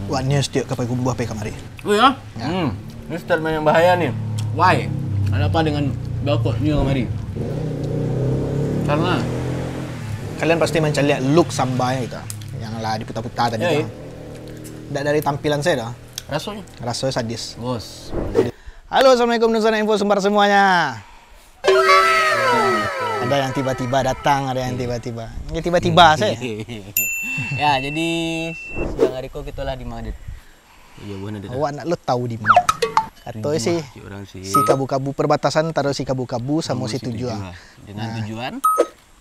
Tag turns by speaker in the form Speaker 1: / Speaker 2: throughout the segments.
Speaker 1: Wah, ini setiap kapai buah pe kamari.
Speaker 2: Oh ya? Ini statement yang bahaya nih. Why? Ada apa dengan balkotnya kemari? Karena
Speaker 1: Kalian pasti mencari look sambalnya itu, yang lah diputar-putar tadi.
Speaker 2: iya.
Speaker 1: Dari tampilan saya dah,
Speaker 2: rasanya.
Speaker 1: rasanya sadis.
Speaker 2: Bos.
Speaker 1: Halo, assalamualaikum Nusana Info Sumbar semuanya. Ada yang tiba-tiba datang, ada yang tiba-tiba. Ini tiba-tiba saya.
Speaker 2: Ya, jadi siang hari kok kita lah di Madrid. Iya, bukan ada.
Speaker 1: Awak nak lo tahu di mana? Atau si kabu-kabu perbatasan taruh si kabu-kabu sama si tujuan.
Speaker 2: Dengan tujuan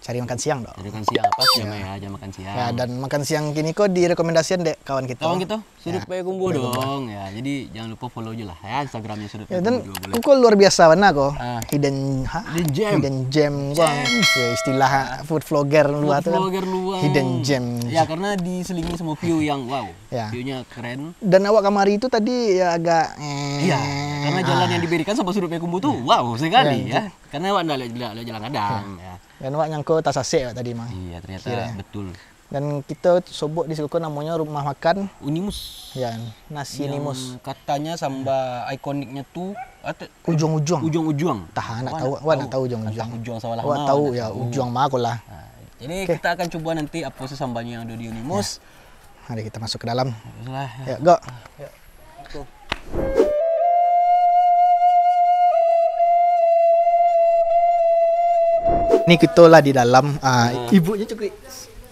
Speaker 1: cari makan siang dong.
Speaker 2: cari makan siang apa sih ya, jam makan siang.
Speaker 1: Ya, dan makan siang kini kok direkomendasikan dek kawan kita.
Speaker 2: Kawan kita Sudut Paya Kumbu dong. Ya, jadi jangan lupa follow aja lah ya Instagramnya Sudut
Speaker 1: Ya,
Speaker 2: Paya
Speaker 1: dan
Speaker 2: Kumbu juga boleh.
Speaker 1: kok luar biasa mana kok.
Speaker 2: Hidden gem.
Speaker 1: Hidden gem kok. Ya, istilah food vlogger luar tuh.
Speaker 2: Vlogger luar.
Speaker 1: Hidden gem.
Speaker 2: Ya, karena diselingi sama view yang wow.
Speaker 1: Ya.
Speaker 2: View-nya keren.
Speaker 1: Dan awak kamari itu tadi ya agak
Speaker 2: Iya, karena jalan yang diberikan sama Sudut Paya Kumbu tuh wow sekali ya. Karena awak enggak lihat jalan kadang ya.
Speaker 1: Dan awak nyangko tas asik tadi mah.
Speaker 2: Iya, ternyata betul.
Speaker 1: Dan kita sobok di situ namanya rumah makan
Speaker 2: Unimus.
Speaker 1: ya nasi
Speaker 2: Yang
Speaker 1: Nimus.
Speaker 2: katanya samba ikoniknya tuh
Speaker 1: Ujung-ujung.
Speaker 2: ujung-ujung.
Speaker 1: Tahan nak tahu, awak nak tahu ujung-ujung.
Speaker 2: Ujung sawalah.
Speaker 1: Awak tahu ya ujung mah aku lah.
Speaker 2: Nah, jadi kita akan coba nanti apa sih sambanya yang ada di Unimus.
Speaker 1: Mari kita masuk ke dalam.
Speaker 2: Lah.
Speaker 1: Ya, go. Ini kita lah di dalam. Ibunya cukup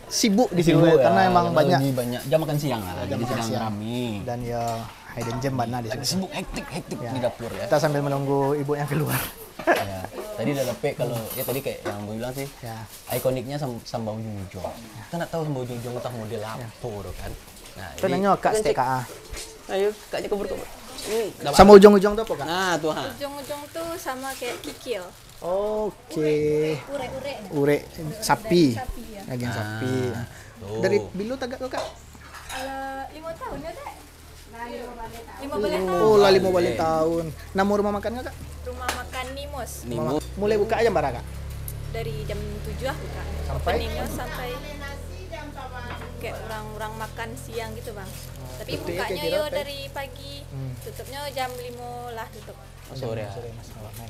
Speaker 1: sibuk di sini karena emang banyak
Speaker 2: banyak jam makan siang lah.
Speaker 1: jam
Speaker 2: Jadi
Speaker 1: makan
Speaker 2: sedang
Speaker 1: siang.
Speaker 2: rame.
Speaker 1: Dan ya hidden gem mana di
Speaker 2: Lagi
Speaker 1: sini.
Speaker 2: sibuk hektik di dapur ya.
Speaker 1: Kita sambil menunggu ibu yang keluar.
Speaker 2: Ya. Tadi udah lepek kalau ya tadi kayak yang gue bilang sih.
Speaker 1: Ya.
Speaker 2: Ikoniknya samba ujung-ujung. Kita nggak tahu samba ujung-ujung entah model apa tuh kan. Nah,
Speaker 1: Kita nanya Kak
Speaker 2: kita
Speaker 1: stek
Speaker 2: cek.
Speaker 1: KA.
Speaker 2: Ayo, kaknya kabur. Ini
Speaker 1: Sama ujung-ujung tuh apa Kak?
Speaker 2: Nah, tuh ha.
Speaker 3: Ujung-ujung tuh sama kayak kikil.
Speaker 1: Oke.
Speaker 3: Ure-ure.
Speaker 1: Ure sapi.
Speaker 3: Sapi ya.
Speaker 1: Daging sapi.
Speaker 2: tuh.
Speaker 1: Dari bilu tagak kok Kak?
Speaker 3: 5 tahun ya, Dek? 5 balik tahun.
Speaker 1: Oh, lah 5 balik tahun. Nama rumah makan Kak?
Speaker 3: Rumah makan Nimus.
Speaker 2: Nimus.
Speaker 1: Mulai buka aja Mbak Kak?
Speaker 3: Dari jam 7 buka.
Speaker 1: Sampai?
Speaker 3: Openingnya sampai kayak orang-orang makan siang gitu, Bang. Tapi
Speaker 1: tutupnya
Speaker 3: bukanya
Speaker 1: kira-kira
Speaker 3: yo
Speaker 1: apa?
Speaker 3: dari pagi. Tutupnya jam 5 lah tutup.
Speaker 2: Sore ya.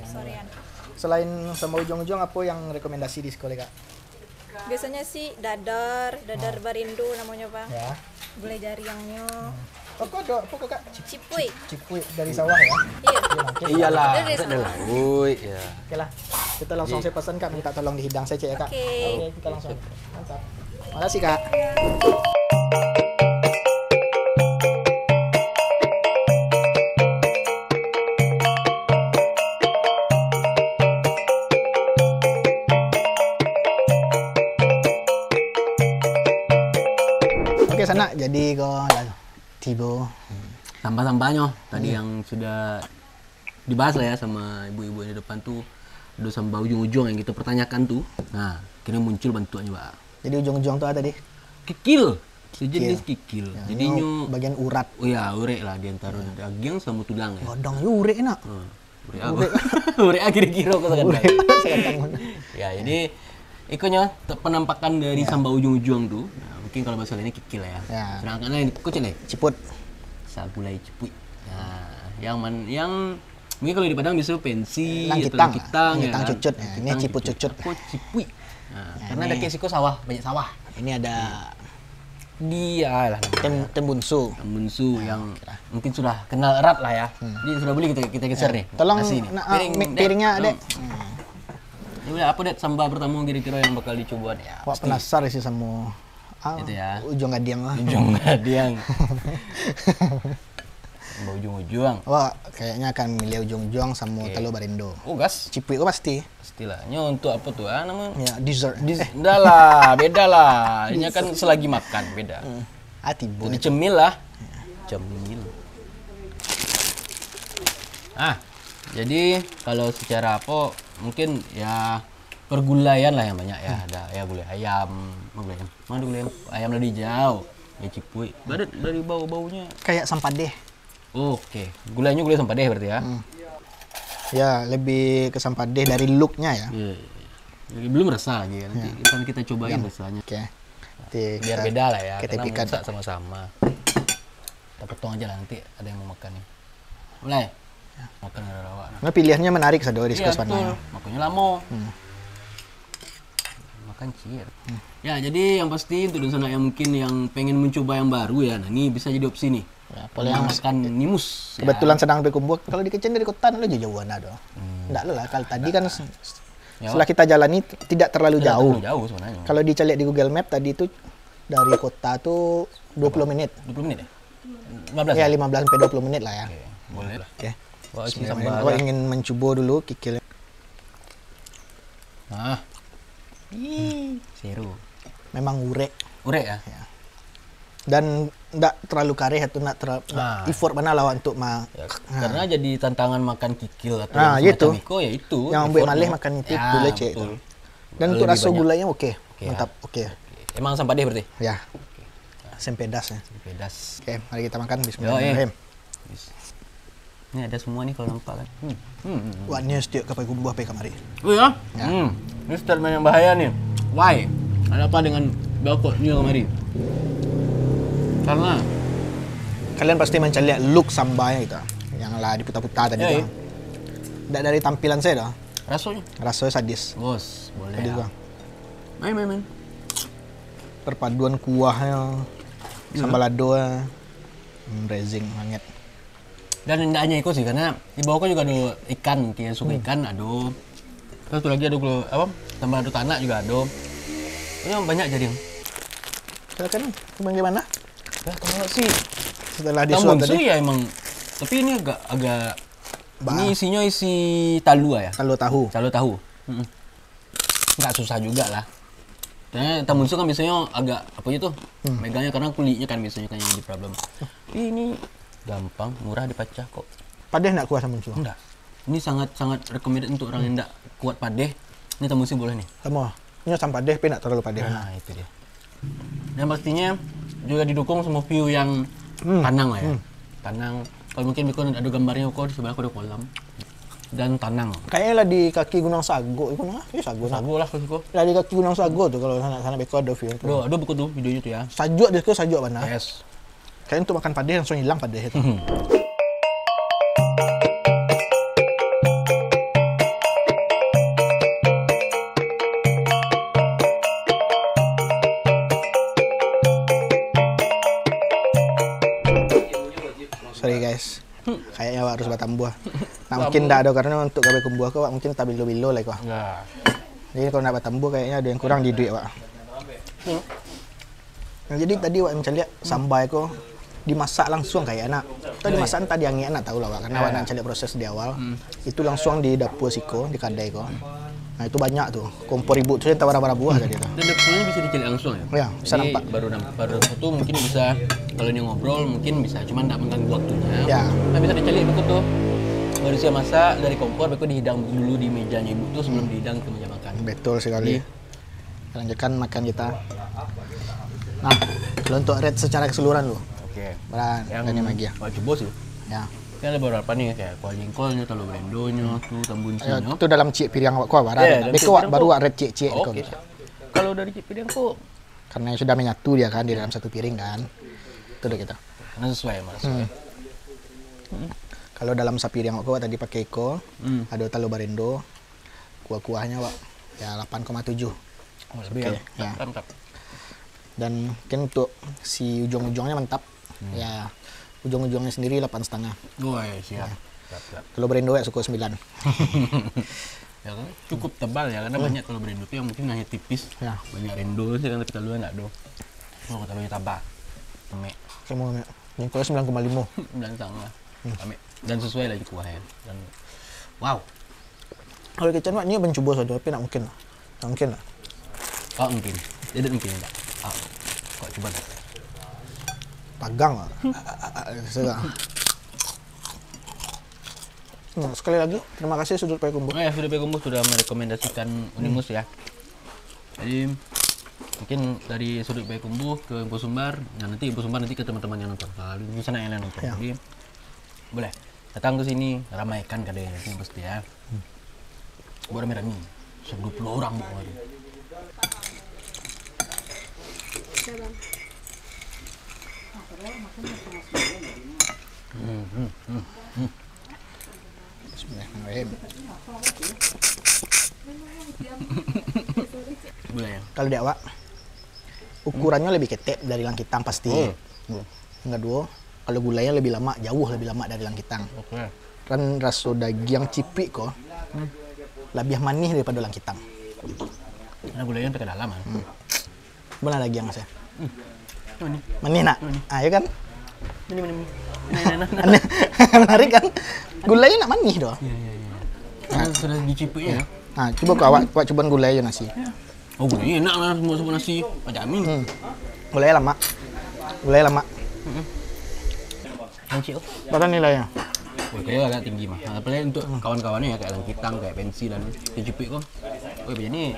Speaker 3: Sorean.
Speaker 1: Selain sama ujung-ujung apa yang rekomendasi di sekolah Kak?
Speaker 3: Biasanya sih dadar barindo namanya, Bang.
Speaker 1: Ya.
Speaker 3: Gulai jariangnya.
Speaker 1: Pokok Kak?
Speaker 3: Cipui.
Speaker 1: Cipui dari sawah ya.
Speaker 3: Iya.
Speaker 2: Iyalah.
Speaker 3: Dari sana.
Speaker 2: Woi, ya.
Speaker 1: Oke lah. Kita langsung saya pesan Kak, minta tolong dihidang saja ya Kak.
Speaker 3: Oke.
Speaker 1: Kita langsung. Mantap. Makasih Kak. Oke sana, jadi kok tiba.
Speaker 2: Sampah-sampahnya tadi yang sudah dibahas lah ya sama ibu-ibu yang di depan tuh ada sampah ujung-ujung yang kita pertanyakan tuh. Nah, kira muncul bentuknya, Pak.
Speaker 1: Jadi ujung-ujung tuh ada tadi.
Speaker 2: Kikil. Sejenis kikil.
Speaker 1: Ya,
Speaker 2: Jadinya
Speaker 1: bagian urat.
Speaker 2: oh ya, ure lah di antara daging sama tulang ya.
Speaker 1: Godong ya urat enak.
Speaker 2: Ure aku. Ure kira-kira aku sekarang. Ya, jadi ikunya penampakan dari sambal ujung-ujung tuh. Nah, mungkin kalau bahasa lainnya kikil ya.
Speaker 1: Ya.
Speaker 2: Sedangkan lain kucing nih,
Speaker 1: Ciput.
Speaker 2: sagulai cipui. Nah, yang mungkin kalau di Padang bisa pensi atau
Speaker 1: Langkitang.
Speaker 2: langkitang ya.
Speaker 1: Langkitang cucut. Ya, ini ciput cucut.
Speaker 2: Kok cipui. Nah,
Speaker 1: Ya,
Speaker 2: karena
Speaker 1: ini-
Speaker 2: ada kesiko sawah, banyak sawah.
Speaker 1: Ini ada
Speaker 2: Dia lah
Speaker 1: tembunsu.
Speaker 2: Bunsu yang mungkin sudah kenal erat lah ya. Jadi sudah boleh kita geser nih.
Speaker 1: Tolong
Speaker 2: nasi nih.
Speaker 1: piringnya
Speaker 2: Dek.
Speaker 1: Dek.
Speaker 2: Ya udah, apa Dek sambal pertama kira-kira yang bakal dicoba ya?
Speaker 1: Wah penasaran sih sama
Speaker 2: Itu ya.
Speaker 1: ujung gadiang lah.
Speaker 2: Ujung gadiang. Sambal ujung-ujung.
Speaker 1: Wah kayaknya akan milih ujung-ujung sama telur barindo.
Speaker 2: Oh gas.
Speaker 1: Cipui itu pasti.
Speaker 2: Pastilah. Ini untuk apa tuh namanya?
Speaker 1: Ya dessert.
Speaker 2: Enggak lah, beda lah. Ini kan selagi makan, beda.
Speaker 1: Tibu.
Speaker 2: Jadi cemil lah. Cemil. Jadi kalau secara apa mungkin ya pergulaian lah yang banyak ya. Ada ya gulai ayam, gulai ayam. Mana gulai ayam? Ayam lada hijau. Ya cipui. Dari bau-baunya.
Speaker 1: Kayak sampadeh.
Speaker 2: Oke. Gulainya gulai sampadeh berarti ya.
Speaker 1: Ya lebih ke sampadeh dari looknya ya.
Speaker 2: Iya. Jadi belum rasa lagi kan. Nanti kita cobain rasanya.
Speaker 1: Oke.
Speaker 2: Biar beda lah ya.
Speaker 1: kita
Speaker 2: Karena
Speaker 1: pikan.
Speaker 2: masak sama-sama. Kita potong aja lah nanti ada yang mau makan nih. Mulai. Makan ada rawak.
Speaker 1: Nah, pilihannya menarik sado di
Speaker 2: Iya,
Speaker 1: Spana.
Speaker 2: betul. Makanya lama. Makan cier. Ya, jadi yang pasti untuk sana yang mungkin yang pengen mencoba yang baru ya, nah ini bisa jadi opsi nih.
Speaker 1: Ya, boleh yang
Speaker 2: makan nimus.
Speaker 1: kebetulan sedang berkumpul. Kalau di Kecen dari kota lo jauhan ada. Enggak lah, kalau tadi kan setelah kita jalani tidak terlalu jauh.
Speaker 2: Jauh sebenarnya.
Speaker 1: Kalau dicari di Google Map tadi itu dari kota tuh 20 menit.
Speaker 2: 20 menit ya? 15
Speaker 1: Ya 15 sampai 20 menit lah ya.
Speaker 2: Oke, boleh lah.
Speaker 1: Oke.
Speaker 2: Wah, isi
Speaker 1: Bismillahirrahmanirrahim.
Speaker 2: sambal.
Speaker 1: Kalau ingin mencoba dulu kikil.
Speaker 2: Nah. Seru.
Speaker 1: Memang urek
Speaker 2: Urek ya?
Speaker 1: dan enggak terlalu kareh atau enggak effort mana lah untuk
Speaker 2: Ya, karena jadi tantangan makan kikil atau
Speaker 1: Nah,
Speaker 2: yang semacam
Speaker 1: itu.
Speaker 2: iko ya itu.
Speaker 1: yang ambil
Speaker 2: effortnya.
Speaker 1: malih makan itu
Speaker 2: Ya,
Speaker 1: boleh cek.
Speaker 2: betul.
Speaker 1: Dan
Speaker 2: Kalau
Speaker 1: untuk
Speaker 2: lebih
Speaker 1: rasa
Speaker 2: banyak.
Speaker 1: gulanya oke.
Speaker 2: Oke,
Speaker 1: Mantap, oke.
Speaker 2: Emang sampai deh berarti?
Speaker 1: Ya. Sempedas ya.
Speaker 2: Pedas.
Speaker 1: Oke, mari kita makan.
Speaker 2: Yo,
Speaker 1: Bismillahirrahmanirrahim.
Speaker 2: Ini ada semua nih kalau nampak kan.
Speaker 1: Wah, ini setiap kapai kumbuh apa kamari.
Speaker 2: Oh ya?
Speaker 1: Ya.
Speaker 2: Ini statement yang bahaya nih. Why? Ada apa dengan bakoknya kemari? Karena
Speaker 1: Kalian pasti mencari look sambalnya itu. Yang lah diputar-putar tadi
Speaker 2: Ya,
Speaker 1: itu.
Speaker 2: ya.
Speaker 1: Nggak dari tampilan saya dah.
Speaker 2: rasanya.
Speaker 1: Rasanya sadis.
Speaker 2: Bos, boleh
Speaker 1: Tadi
Speaker 2: ya.
Speaker 1: gua.
Speaker 2: Main.
Speaker 1: Perpaduan kuahnya, sambal lado, rezing banget.
Speaker 2: Dan tidak hanya itu sih, karena di bawah kan juga ada ikan, mungkin yang suka ikan ada. Terus satu lagi ada apa? Tambah ada tanak juga ada. Ini banyak jadi.
Speaker 1: Silakan, bagaimana?
Speaker 2: Ya kalau sih
Speaker 1: Setelah
Speaker 2: tambun
Speaker 1: disuap tadi,
Speaker 2: ya emang. Tapi ini agak
Speaker 1: Bah.
Speaker 2: ini isinya isi talu ya.
Speaker 1: kalau tahu.
Speaker 2: Talu tahu. Nggak susah juga lah. Karena tambun kan biasanya agak apa gitu, megangnya karena kulitnya kan biasanya kan yang jadi problem. Tapi ini gampang, murah dipecah kok.
Speaker 1: Padeh nak kuah sama cuy.
Speaker 2: Enggak. Ini sangat recommended untuk orang yang enggak kuat padeh. Ini tambun boleh nih.
Speaker 1: Sama. Ini asam padeh, tapi nak terlalu padeh.
Speaker 2: Nah, itu dia. Dan pastinya juga didukung sama view yang tanang lah ya. Tanang. Kalau mungkin Biko ada gambarnya kok di sebelah ada kolam. Dan tanang.
Speaker 1: Kayaknya lah di kaki Gunung Sago. Itu nah, Sago.
Speaker 2: Sagu lah Biko.
Speaker 1: Lah di kaki Gunung Sago tuh kalau sana Beko ada view.
Speaker 2: Ada Biko tuh videonya tuh ya.
Speaker 1: Sajuk dia sajuk mana?
Speaker 2: Yes.
Speaker 1: Kayaknya untuk makan padeh langsung hilang padeh itu. Sorry guys, kayaknya Wak harus batambua. Nah mungkin tidak ada karena untuk kabe kumbuah kok Wak, mungkin tak bilo-bilo lah kok.
Speaker 2: Enggak.
Speaker 1: Jadi kalau nak batambua kayaknya ada yang kurang di duit Wak. Nah, jadi tadi Wak mencari sambal kok dimasak langsung kayak anak. Atau dimasak tadi yang anak tahu lah Wak, karena Wak nak cari proses di awal. Itu langsung di dapur siko, di kadai kok. Nah itu banyak tuh, kompor ibu tuh yang tawar buah tadi tuh.
Speaker 2: Dan dapurnya bisa dicari langsung ya?
Speaker 1: Ya, bisa
Speaker 2: Jadi,
Speaker 1: nampak.
Speaker 2: baru foto mungkin bisa, kalau dia ngobrol mungkin bisa, cuman tidak mengganggu waktunya.
Speaker 1: Ya.
Speaker 2: Nah bisa dicari Biko tuh. Baru siap masak dari kompor, Biko dihidang dulu di mejanya ibu tuh sebelum dihidang ke meja makan.
Speaker 1: Betul sekali. Lanjutkan makan kita. Nah, kalau untuk rate secara keseluruhan lu,
Speaker 2: Oke.
Speaker 1: berapa ini lagi ya?
Speaker 2: Wajib bos tuh.
Speaker 1: Ya.
Speaker 2: Ini ada beberapa nih kayak kuah jengkolnya, telur blendonya, tuh tambun
Speaker 1: Ya,
Speaker 2: sinyo.
Speaker 1: itu dalam cik piring Wak kau
Speaker 2: Ya,
Speaker 1: barat.
Speaker 2: dalam
Speaker 1: Beko
Speaker 2: cik
Speaker 1: Wak
Speaker 2: piring
Speaker 1: baru
Speaker 2: kok.
Speaker 1: Wak rate cik kau.
Speaker 2: Oke. Kalau dari cik piring kok
Speaker 1: Karena sudah menyatu dia kan di dalam satu piring kan. Itu udah kita.
Speaker 2: karena sesuai mas.
Speaker 1: Kalau dalam sapiring Wak tadi pakai iko, ada telur barendo, kuah-kuahnya Wak ya 8,7.
Speaker 2: Oh, lebih
Speaker 1: Oke,
Speaker 2: ya.
Speaker 1: ya.
Speaker 2: Mantap.
Speaker 1: Dan mungkin untuk si ujung-ujungnya mantap. Ya, ujung-ujungnya sendiri 8,5.
Speaker 2: Oh, ya, siap. Siap.
Speaker 1: Telur barendo ya suku 9.
Speaker 2: Ya kan cukup tebal ya karena banyak kalau brendo tuh yang mungkin hanya tipis.
Speaker 1: Ya.
Speaker 2: Banyak rendo sih kan tapi telurnya enggak do. Oh, telurnya tambah. Ame.
Speaker 1: Saya mau jengkolnya 9,5.
Speaker 2: Dan sangat. Ame. Dan sesuai lagi kuahnya. Dan wow.
Speaker 1: Kalau Kecen Wak ini mencoba saja tapi nak mungkin lah. Tak mungkin lah.
Speaker 2: Oh, mungkin. Tidak mungkin enggak. Oh. Kok coba enggak?
Speaker 1: Pagang lah. Serang. Sekali lagi, terima kasih Sudut Payakumbuh.
Speaker 2: Oh ya, sudah Bekumbuh sudah merekomendasikan Unimus ya. Jadi mungkin dari sudut Payakumbuh ke Empu Sumbar, nah nanti Empu Sumbar nanti ke teman-teman yang nonton. Kalau di sana yang nonton.
Speaker 1: Ya.
Speaker 2: Jadi boleh datang ke sini, ramaikan kadang ini pasti ya. Buat rame-rame. 20 orang bu.
Speaker 1: Bismillahirrahmanirrahim.
Speaker 2: Boleh ya.
Speaker 1: Kalau di awak ukurannya lebih ketek dari langkitang pasti. Yang kedua, kalau gulanya lebih lama, jauh lebih lama dari langkitang.
Speaker 2: Oke.
Speaker 1: Kan rasa daging cipik kok lebih manis daripada langkitang.
Speaker 2: Karena gulanya sampai ke dalam kan.
Speaker 1: Mana daging mas ya?
Speaker 2: Ini.
Speaker 1: Manis nak? Ayo kan?
Speaker 2: Ini.
Speaker 1: Menarik kan? Gulanya nak manis doh.
Speaker 2: Iya. Karena sudah dicipik ya.
Speaker 1: Nah, coba kau awak coba gulai aja nasi.
Speaker 2: Oh, gulanya enak lah semua nasi. Macam ini.
Speaker 1: Gulai lama. Gulai lama.
Speaker 2: Yang cik.
Speaker 1: Berapa nilainya?
Speaker 2: Wah, kayaknya agak tinggi mah. Apalagi untuk kawan-kawannya ya kayak langkitang, kayak pensi dan dicipik kok. Oh, ini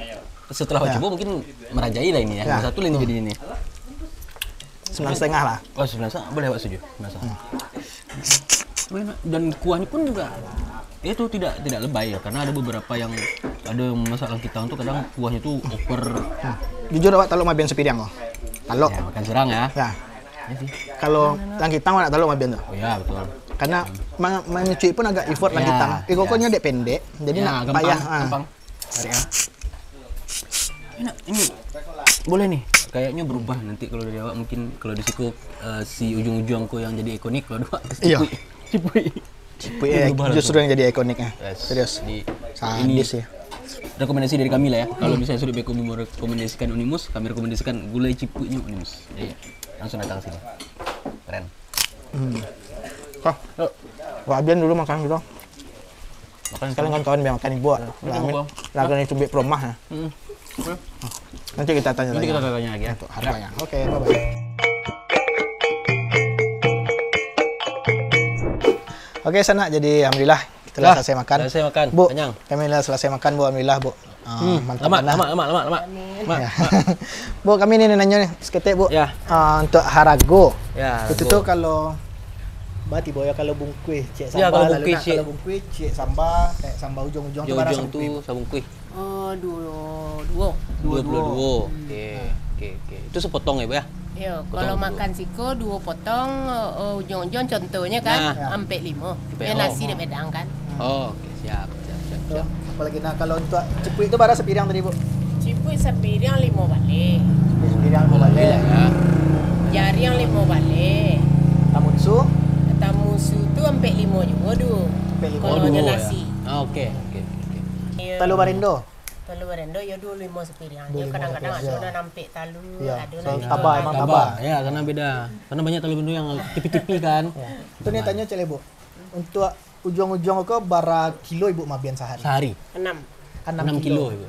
Speaker 2: setelah coba mungkin merajai lah ini ya. Nomor 1 lah ini jadi ini.
Speaker 1: 9,5 lah.
Speaker 2: Oh, 9,5 boleh Pak setuju. 9,5. Dan kuahnya pun juga itu tidak lebay ya, karena ada beberapa yang ada masak langkitang tuh kadang kuahnya tuh over.
Speaker 1: Jujur awak tahu mabian sepiring kok. Kalau
Speaker 2: Ya, makan serang ya.
Speaker 1: ya. Kalau langkitang awak nak tahu mabian tuh.
Speaker 2: Oh ya, betul.
Speaker 1: Karena menyuci pun agak effort langkitang. Kokonya dek pendek, jadi
Speaker 2: Ya,
Speaker 1: nak
Speaker 2: gampang,
Speaker 1: payah.
Speaker 2: gampang. Tarik ya. Enak, ini boleh nih. Kayaknya berubah nanti kalau dari awak, mungkin kalau di siku si ujung-ujung ko yang jadi ikonik kalau dua.
Speaker 1: Iya.
Speaker 2: Cipui.
Speaker 1: Cipui justru yang jadi ikoniknya.
Speaker 2: Yes.
Speaker 1: Serius.
Speaker 2: Di
Speaker 1: Sadis ya.
Speaker 2: rekomendasi dari kami lah ya. Kalau misalnya sudah Beko merekomendasikan Unimus, kami rekomendasikan gulai cipuinya Unimus. Jadi langsung datang sini. Keren.
Speaker 1: Kok, wabian dulu makan gitu.
Speaker 2: Makan
Speaker 1: Sekalian kawan-kawan biar makan ibu. Lagunya cubit promah ya. Nanti kita tanya
Speaker 2: Nanti
Speaker 1: lagi.
Speaker 2: kita tanya lagi ya.
Speaker 1: Untuk harganya. Oke, bye-bye. Oke, sana jadi alhamdulillah kita
Speaker 2: Lah,
Speaker 1: selesai makan.
Speaker 2: selesai makan.
Speaker 1: Bu,
Speaker 2: Kenyang.
Speaker 1: kami sudah selesai makan, Bu. Alhamdulillah, Bu. Mantap banget.
Speaker 2: Lama.
Speaker 1: Ya. Bu, kami ini nanya nih, seketik, Bu.
Speaker 2: Ya.
Speaker 1: Untuk harago.
Speaker 2: Ya.
Speaker 1: Itu tuh kalau Bati boya kalau bungkui cek
Speaker 2: Ya,
Speaker 1: sambal
Speaker 2: kalau
Speaker 1: lalu
Speaker 2: bungkui,
Speaker 1: nak
Speaker 2: cek.
Speaker 1: kalau bungkui cek sambal kayak sambal ujung-ujung tuh barang
Speaker 2: Ujung
Speaker 1: bungkui.
Speaker 2: tuh sabung kuih.
Speaker 3: Oh, dua.
Speaker 2: 22. Oke. Itu sepotong ya, Bu ya?
Speaker 3: Ya, kalau makan siko 2 potong, ujung-ujung contohnya kan,
Speaker 2: Nah.
Speaker 3: sampai 5.
Speaker 2: Sampai,
Speaker 3: Ya,
Speaker 2: oh.
Speaker 3: nasi dia bedang kan.
Speaker 2: Oh, oke, siap.
Speaker 1: Tuh, apalagi nah kalau untuk cepui itu barang sepiring tadi, Bu.
Speaker 3: Cipui sepiring 5 balik.
Speaker 1: Sepiring mau balik.
Speaker 2: Ya.
Speaker 3: Jari yang 5 balik.
Speaker 1: Tamutsu
Speaker 3: Tamusu tu sampai 5 juga tu.
Speaker 1: Sampai 5.
Speaker 3: Kalau
Speaker 2: dua
Speaker 3: ada
Speaker 2: ya?
Speaker 3: nasi.
Speaker 2: Oke.
Speaker 3: Ya,
Speaker 1: Talu Barindo.
Speaker 3: Talu barendo ya 25 sepiring.
Speaker 1: Dua
Speaker 3: Ya,
Speaker 1: lima
Speaker 3: kadang-kadang ada
Speaker 1: sepiring, ya.
Speaker 3: yang nampik talu,
Speaker 1: Iya,
Speaker 3: ada
Speaker 1: so,
Speaker 3: nanti
Speaker 1: tabah, emang tabah.
Speaker 2: Ya, karena beda. Karena banyak telur bendu yang tipi-tipi kan.
Speaker 1: Itu nih tanya cele, Bu. Untuk ujung-ujung kok bara kilo Ibu mabian sehari?
Speaker 2: Sehari
Speaker 3: 6.
Speaker 2: 6 kilo, Ibu.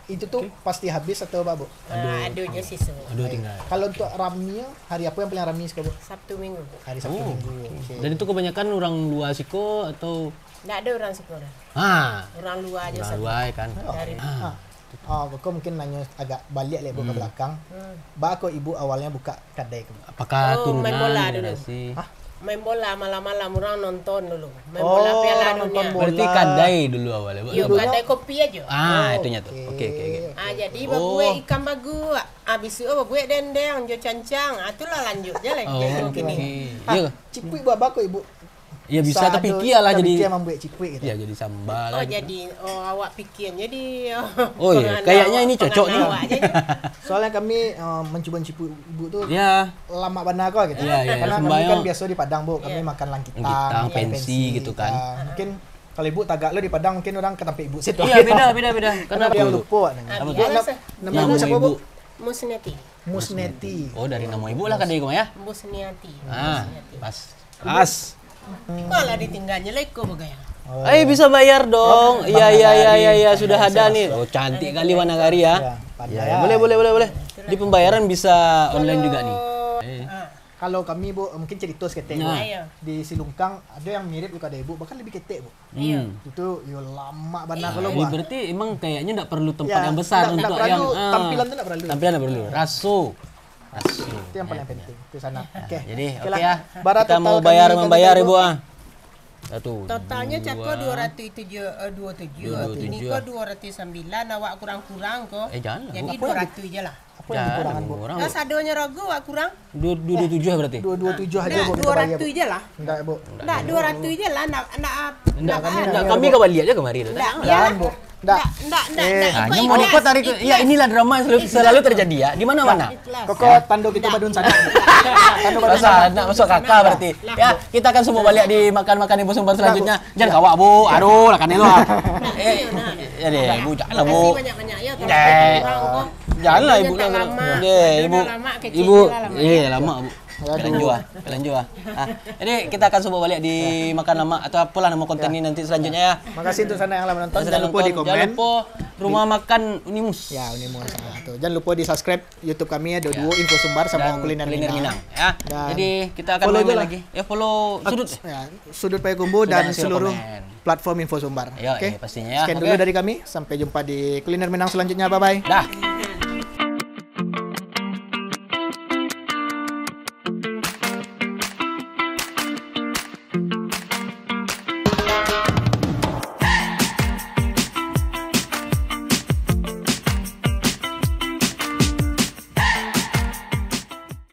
Speaker 1: Itu tuh pasti habis atau apa, Bu?
Speaker 3: Aduhnya sisa.
Speaker 2: Aduh, tinggal.
Speaker 1: Kalau untuk rami hari apa yang paling rami sekali, Bu?
Speaker 3: Sabtu Minggu.
Speaker 1: Hari Sabtu
Speaker 2: Oh,
Speaker 1: Minggu. Oke.
Speaker 2: Dan itu kebanyakan orang luar siko atau
Speaker 3: Nggak ada orang sekolah. Orang luar aja
Speaker 2: orang
Speaker 3: satu.
Speaker 2: luar kan.
Speaker 3: Dari
Speaker 1: Kok mungkin nanya agak balik lah, Bu, ke belakang. Kok Ibu awalnya buka kedai ke Bu?
Speaker 2: Apakah
Speaker 3: Oh,
Speaker 2: turunan
Speaker 3: main bola dulu.
Speaker 2: generasi?
Speaker 3: main bola malam-malam orang nonton dulu. Main
Speaker 1: Oh,
Speaker 3: bola Piala
Speaker 1: nonton
Speaker 3: Dunia.
Speaker 1: bola.
Speaker 2: Berarti kadai dulu awalnya, Bu.
Speaker 3: Yo,
Speaker 1: Dulu-
Speaker 3: kedai kopi aja.
Speaker 2: Itunya tuh. Oke.
Speaker 3: Jadi
Speaker 2: Oh.
Speaker 3: babuat ikan bagu. Habis itu babuat dendeng, jo cancang. Itulah lanjut je lah.
Speaker 2: Oh,
Speaker 3: Jadi
Speaker 2: oke.
Speaker 3: gini.
Speaker 2: Iya.
Speaker 1: Cipui buat kok Ibu?
Speaker 2: Ya bisa
Speaker 1: Sado,
Speaker 2: tapi kia lah
Speaker 1: kita
Speaker 2: jadi.
Speaker 1: bikin membuat cipui gitu.
Speaker 2: Ya jadi sambal.
Speaker 3: Oh
Speaker 2: lah gitu.
Speaker 3: jadi awak pikir jadi
Speaker 2: Oh iya, kayaknya ini cocok nih.
Speaker 1: Soalnya kami mencoba cipui Ibu tuh
Speaker 2: Ya,
Speaker 1: lama benar kok gitu.
Speaker 2: Iya,
Speaker 1: Karena kami
Speaker 2: sembayang.
Speaker 1: kan biasa di Padang, Bu. Kami makan langkitang,
Speaker 2: Langkitang,
Speaker 1: makan
Speaker 2: pensi gitu kan.
Speaker 1: Mungkin kalau Ibu tagak lo di Padang mungkin orang ketampe Ibu situ.
Speaker 2: iya beda. Kenapa
Speaker 1: yang
Speaker 2: tuh?
Speaker 1: lupa namanya.
Speaker 2: Apa
Speaker 3: tuh?
Speaker 1: Nama
Speaker 2: Nama
Speaker 1: Ibu siapa, Bu?
Speaker 2: ibu.
Speaker 3: Musneti.
Speaker 1: Musneti.
Speaker 2: Oh, dari nama ibu lah kadai kamu ya.
Speaker 3: Musniati.
Speaker 2: Pas.
Speaker 3: Malah ditinggalnya leko bagaya.
Speaker 2: Bisa bayar dong.
Speaker 1: Bang
Speaker 2: Iya,
Speaker 1: Nagari.
Speaker 2: sudah
Speaker 1: Bang
Speaker 2: ada
Speaker 1: Nagari.
Speaker 2: nih. Oh, cantik kali Wan Nagari ya.
Speaker 1: Ya, pandai
Speaker 2: Ya,
Speaker 1: ya.
Speaker 2: boleh. Di pembayaran bisa online juga nih.
Speaker 1: Kalau kami, Bu, mungkin cerita seketek, Bu.
Speaker 2: Nah.
Speaker 3: Ayo.
Speaker 1: Di Silungkang ada yang mirip juga ada Ibu, bahkan lebih ketek, Bu.
Speaker 3: Iya.
Speaker 1: Itu yo lama benar kalau
Speaker 2: Ini
Speaker 1: Bu.
Speaker 2: berarti emang kayaknya enggak perlu tempat
Speaker 1: Ya,
Speaker 2: yang besar
Speaker 1: nggak
Speaker 2: untuk
Speaker 1: perlu,
Speaker 2: yang
Speaker 1: tampilan tuh nggak perlu.
Speaker 2: Tampilan enggak perlu. Raso.
Speaker 1: Itu yang paling penting di sana. Oke.
Speaker 2: Jadi
Speaker 1: Oke
Speaker 2: oke
Speaker 1: lah.
Speaker 2: ya.
Speaker 1: Bara
Speaker 2: Kita
Speaker 1: total
Speaker 2: mau
Speaker 1: kami
Speaker 2: bayar
Speaker 1: kami
Speaker 2: membayar
Speaker 1: tadi,
Speaker 2: Ibu
Speaker 1: Bu.
Speaker 2: Satu.
Speaker 3: Totalnya cakap
Speaker 2: dua.
Speaker 3: 227. Ini kok 209 awak kurang-kurang kok.
Speaker 2: Jangan lah.
Speaker 3: Jadi
Speaker 1: Apa yang
Speaker 3: 200 je lah.
Speaker 1: Aku yang kekurangan, Bu.
Speaker 2: kurang.
Speaker 4: Nah, sadonya Rogo wak kurang.
Speaker 2: 227 berarti.
Speaker 1: 227 aja,
Speaker 4: Nah,
Speaker 1: Bu, kita bayar, Bu.
Speaker 4: 200 aja lah.
Speaker 1: Enggak, Bu.
Speaker 4: Nah, 200 aja lah.
Speaker 2: Enggak, kami kembali aja kemari tuh.
Speaker 4: Enggak,
Speaker 1: Jangan, Bu. Enggak.
Speaker 2: Hanya mau ikut tarik. Ya inilah drama yang selalu terjadi ya. Di mana-mana.
Speaker 1: Koko tando kita badun sana. Tando badun sana.
Speaker 2: Masa nak masuk kakak berarti. Ya, kita akan semua balik di makan-makan Ibu Sumbar selanjutnya. Jangan kawak, Bu. Aduh, lah kan itu. Ya deh, Bu, janganlah, Bu.
Speaker 4: Banyak-banyak ya.
Speaker 2: Janganlah Ibu. Deh, Ibu. Ibu, lama, Bu. Kalian jual. Jadi kita akan semua balik di makan lama atau apalah nama konten ini nanti selanjutnya ya.
Speaker 1: Makasih untuk sana yang lama nonton. Jangan lupa di komen.
Speaker 2: Jangan lupa rumah makan Unimus.
Speaker 1: Ya, Unimus satu. Jangan lupa di subscribe YouTube kami ya, Doduo Info Sumbar sama kuliner Minang.
Speaker 2: Ya. Jadi kita akan main lagi. Ya follow sudut.
Speaker 1: Ya, sudut Payakumbuh dan seluruh platform Info Sumbar.
Speaker 2: Oke, pastinya ya.
Speaker 1: Sekian dulu dari kami. Sampai jumpa di kuliner Minang selanjutnya. Bye bye.
Speaker 2: Dah.